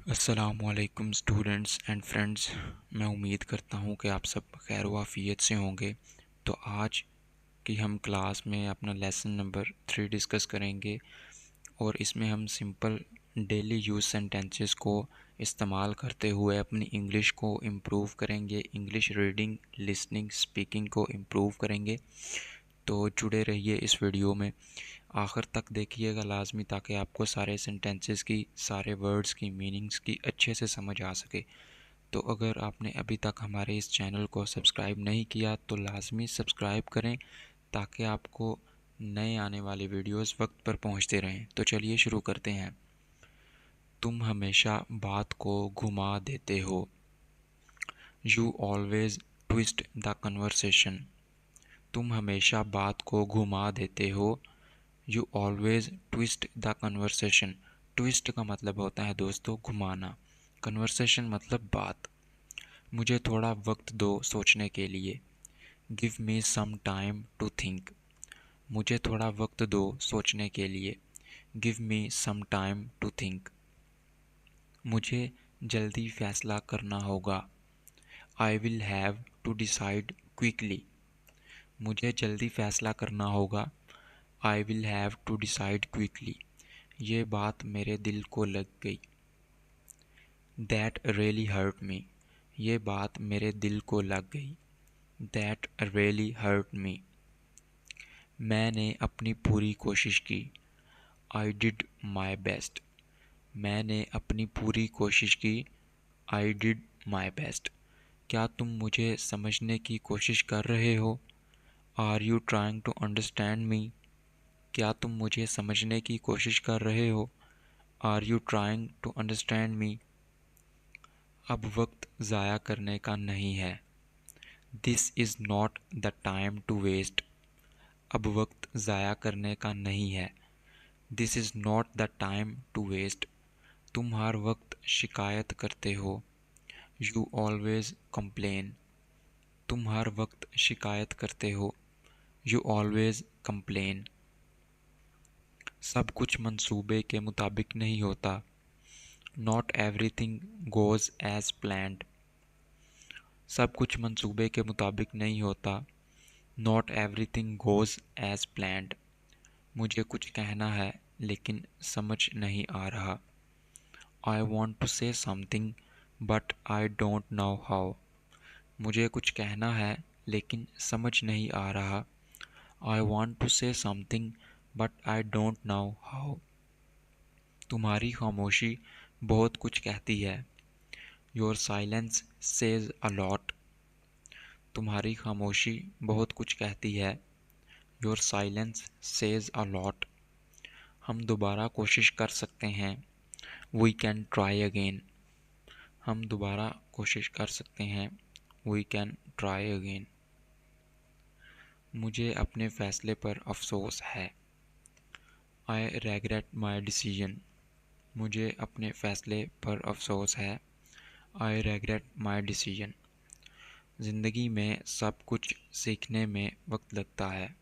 अस्सलामुअलैकुम students and friends. मैं उम्मीद करता हूँ कि आप सब खैर वाफ़ियत से होंगे। तो आज की हम क्लास में अपना लेसन नंबर 3 डिस्कस करेंगे और इसमें हम सिंपल डेली यूज़ सेंटेंसेस को इस्तेमाल करते हुए अपनी इंग्लिश को इम्प्रूव करेंगे, इंग्लिश रीडिंग, लिसनिंग, स्पीकिंग को इम्प्रूव करेंगे। तो जुड़े रहिए इस वीडियो में, आखिर तक देखिएगा लाजमी, ताकि आपको सारे सेंटेंसेस की, सारे वर्ड्स की मीनिंग्स की अच्छे से समझ आ सके। तो अगर आपने अभी तक हमारे इस चैनल को सब्सक्राइब नहीं किया तो लाजमी सब्सक्राइब करें, ताकि आपको नए आने वाले वीडियोस वक्त पर पहुंचते रहें। तो चलिए शुरू करते हैं। तुम हमेशा बात को घुमा देते हो। You always twist the conversation. तुम हमेशा बात को घुमा देते हो। You always twist the conversation. Twist का मतलब होता है दोस्तों घुमाना, कन्वर्सेशन मतलब बात। मुझे थोड़ा वक्त दो सोचने के लिए। Give me some time to think. मुझे थोड़ा वक्त दो सोचने के लिए। Give me some time to think. मुझे जल्दी फैसला करना होगा। I will have to decide quickly. मुझे जल्दी फैसला करना होगा। I will have to decide quickly. ये बात मेरे दिल को लग गई। That really hurt me. ये बात मेरे दिल को लग गई। That really hurt me. मैंने अपनी पूरी कोशिश की। I did my best. मैंने अपनी पूरी कोशिश की। I did my best. क्या तुम मुझे समझने की कोशिश कर रहे हो? Are you trying to understand me. क्या तुम मुझे समझने की कोशिश कर रहे हो? Are you trying to understand me. अब वक्त ज़ाया करने का नहीं है। This is not the time to waste. अब वक्त ज़ाया करने का नहीं है। This is not the time to waste. तुम हर वक्त शिकायत करते हो। You always complain. तुम हर वक्त शिकायत करते हो। You always complain. सब कुछ मंसूबे के मुताबिक नहीं होता। Not everything goes as planned. सब कुछ मंसूबे के मुताबिक नहीं होता। Not everything goes as planned. मुझे कुछ कहना है लेकिन समझ नहीं आ रहा। I want to say something but I don't know how. मुझे कुछ कहना है लेकिन समझ नहीं आ रहा। I want to say something but I don't know how. तुम्हारी खामोशी बहुत कुछ कहती है। Your silence says a lot. तुम्हारी खामोशी बहुत कुछ कहती है। Your silence says a lot. हम दोबारा कोशिश कर सकते हैं। We can try again. हम दोबारा कोशिश कर सकते हैं। We can try again. मुझे अपने फ़ैसले पर अफसोस है। I regret my decision. मुझे अपने फ़ैसले पर अफसोस है। I regret my decision. ज़िंदगी में सब कुछ सीखने में वक्त लगता है।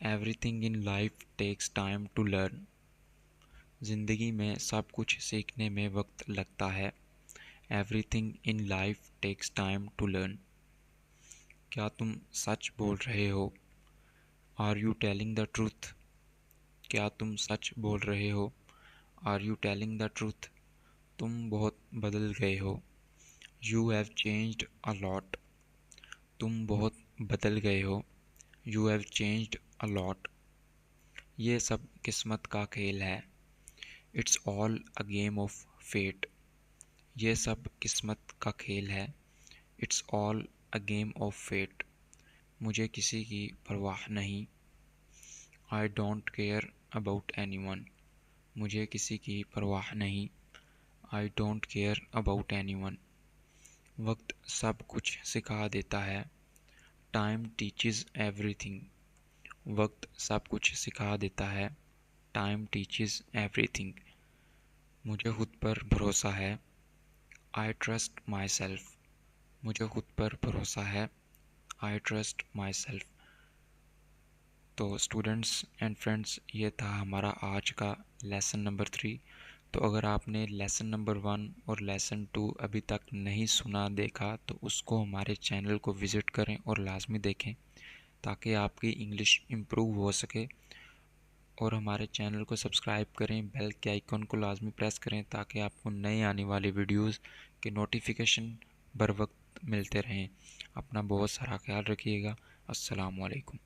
Everything in life takes time to learn. ज़िंदगी में सब कुछ सीखने में वक्त लगता है। Everything in life takes time to learn. क्या तुम सच बोल रहे हो? Are you telling the truth. क्या तुम सच बोल रहे हो? Are you telling the truth. तुम बहुत बदल गए हो। You have changed a lot. तुम बहुत बदल गए हो। You have changed a lot. ये सब किस्मत का खेल है। It's all a game of fate. ये सब किस्मत का खेल है। It's all a game of fate. मुझे किसी की परवाह नहीं। I don't care about anyone. मुझे किसी की परवाह नहीं। I don't care about anyone. वक्त सब कुछ सिखा देता है। Time teaches everything. वक्त सब कुछ सिखा देता है। Time teaches everything. मुझे खुद पर भरोसा है। I trust my self. मुझे खुद पर भरोसा है। I trust my self. तो स्टूडेंट्स एंड फ्रेंड्स, ये था हमारा आज का लेसन नंबर 3। तो अगर आपने लेसन नंबर 1 और लेसन 2 अभी तक नहीं सुना देखा तो उसको हमारे चैनल को विज़िट करें और लाजमी देखें ताकि आपकी इंग्लिश इम्प्रूव हो सके। और हमारे चैनल को सब्सक्राइब करें, बेल के आइकन को लाजमी प्रेस करें ताकि आपको नए आने वाली वीडियोस के नोटिफिकेशन बर वक्त मिलते रहें। अपना बहुत सारा ख्याल रखिएगा। अस्सलाम वालेकुम।